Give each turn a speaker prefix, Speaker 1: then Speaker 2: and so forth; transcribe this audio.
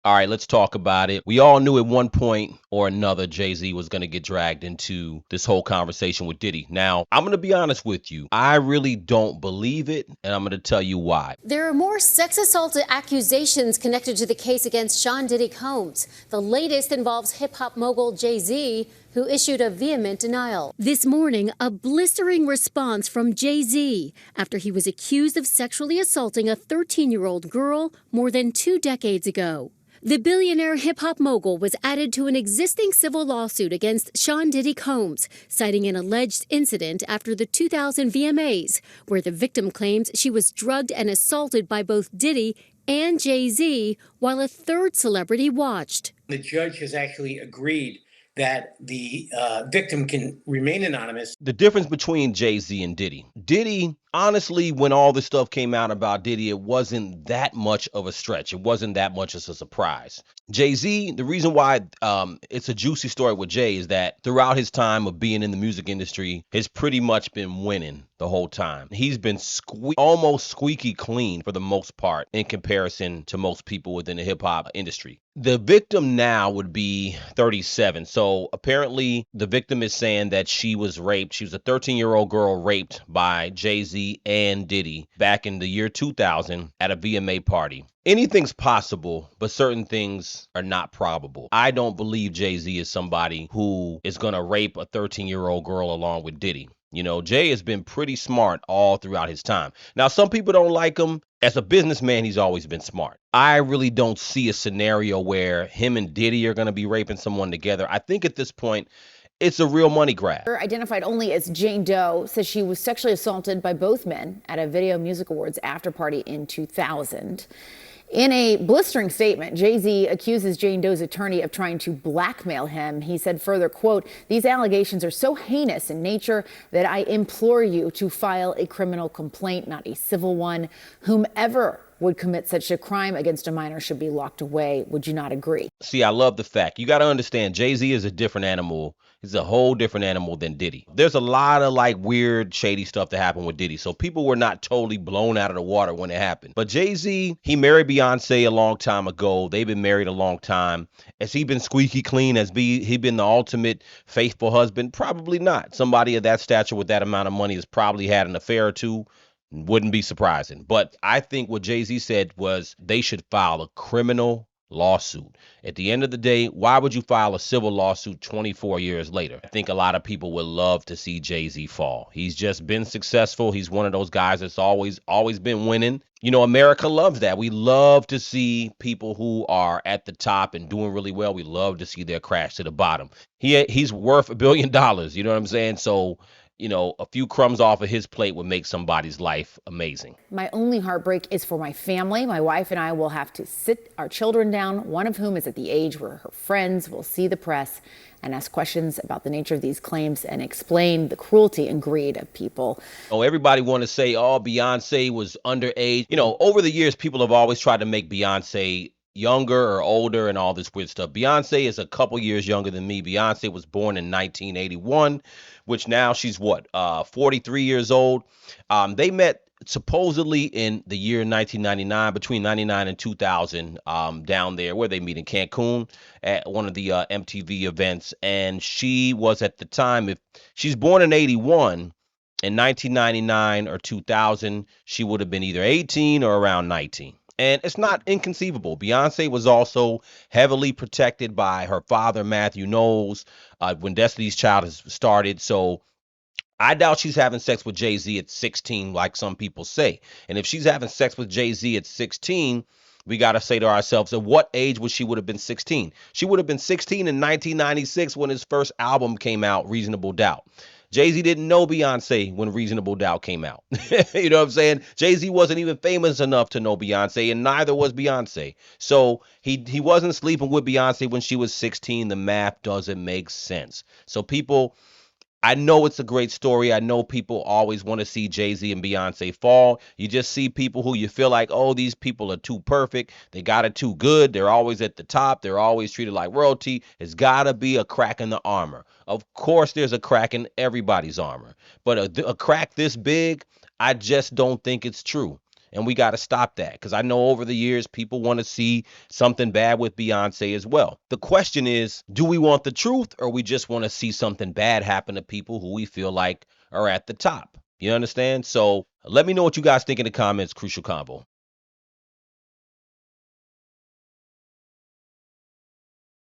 Speaker 1: All right, let's talk about it. We all knew at one point or another Jay-Z was going to get dragged into this whole conversation with Diddy. Now, I'm going to be honest with you. I really don't believe it, and I'm going to tell you why.
Speaker 2: There are more sex assault accusations connected to the case against Sean Diddy Combs. The latest involves hip hop mogul Jay-Z, who issued a vehement denial. This morning, a blistering response from Jay-Z after he was accused of sexually assaulting a 13-year-old girl more than 2 decades ago. The billionaire hip-hop mogul was added to an existing civil lawsuit against Sean Diddy Combs, citing an alleged incident after the 2000 VMAs, where the victim claims she was drugged and assaulted by both Diddy and Jay-Z while a third celebrity watched.
Speaker 3: The judge has actually agreed that the victim can remain anonymous.
Speaker 1: The difference between Jay-Z and Diddy. Diddy, honestly, when all this stuff came out about Diddy, it wasn't that much of a stretch. It wasn't that much as a surprise. Jay-Z, the reason why it's a juicy story with Jay is that throughout his time of being in the music industry, has pretty much been winning the whole time. He's been almost squeaky clean for the most part in comparison to most people within the hip hop industry. The victim now would be 37. So apparently the victim is saying that she was raped. She was a 13-year-old girl raped by Jay-Z and Diddy back in the year 2000 at a VMA party. Anything's possible, but certain things are not probable. I don't believe Jay-Z is somebody who is going to rape a 13-year-old girl along with Diddy. You know, Jay has been pretty smart all throughout his time. Now, some people don't like him. As a businessman, he's always been smart. I really don't see a scenario where him and Diddy are going to be raping someone together. I think at this point, it's a real money grab.
Speaker 4: Identified only as Jane Doe, says she was sexually assaulted by both men at a Video Music Awards after party in 2000. In a blistering statement, Jay-Z accuses Jane Doe's attorney of trying to blackmail him. He said further, quote, "These allegations are so heinous in nature that I implore you to file a criminal complaint, not a civil one. Whomever would commit such a crime against a minor should be locked away. Would you not agree?"
Speaker 1: See, I love the fact. You got to understand, Jay-Z is a different animal. He's a whole different animal than Diddy. There's a lot of like weird, shady stuff that happened with Diddy. So people were not totally blown out of the water when it happened. But Jay-Z, he married Beyonce a long time ago. They've been married a long time. Has he been squeaky clean? Has he been the ultimate faithful husband? Probably not. Somebody of that stature with that amount of money has probably had an affair or two. Wouldn't be surprising. But I think what Jay-Z said was they should file a criminal lawsuit. At the end of the day, why would you file a civil lawsuit 24 years later? I think a lot of people would love to see Jay-Z fall. He's just been successful. He's one of those guys that's always been winning. You know, America loves that. We love to see people who are at the top and doing really well. We love to see their crash to the bottom. He's worth $1 billion. You know what I'm saying? So, you know, a few crumbs off of his plate would make somebody's life amazing.
Speaker 4: My only heartbreak is for my family. My wife and I will have to sit our children down, one of whom is at the age where her friends will see the press and ask questions about the nature of these claims and explain the cruelty and greed of people.
Speaker 1: Oh, everybody want to say, oh, Beyonce was underage. You know, over the years, people have always tried to make Beyonce younger or older and all this weird stuff. Beyonce is a couple years younger than me. Beyonce was born in 1981, which now she's 43 years old. They met supposedly in the year 1999, between 99 and 2000, down there where they meet in Cancun at one of the MTV events. And she was at the time, if she's born in 81, in 1999 or 2000, she would have been either 18 or around 19. And it's not inconceivable. Beyonce was also heavily protected by her father, Matthew Knowles, when Destiny's Child has started. So I doubt she's having sex with Jay-Z at 16, like some people say. And if she's having sex with Jay-Z at 16, we got to say to ourselves, at what age would she would have been 16? She would have been 16 in 1996 when his first album came out, Reasonable Doubt. Jay-Z didn't know Beyonce when Reasonable Doubt came out. You know what I'm saying? Jay-Z wasn't even famous enough to know Beyonce, and neither was Beyonce. So he wasn't sleeping with Beyonce when she was 16. The math doesn't make sense. So people, I know it's a great story. I know people always want to see Jay-Z and Beyonce fall. You just see people who you feel like, oh, these people are too perfect. They got it too good. They're always at the top. They're always treated like royalty. It's got to be a crack in the armor. Of course, there's a crack in everybody's armor. But a crack this big, I just don't think it's true. And we got to stop that, because I know over the years people want to see something bad with Beyonce as well. The question is, do we want the truth, or we just want to see something bad happen to people who we feel like are at the top? You understand? So let me know what you guys think in the comments. Crucial Convo.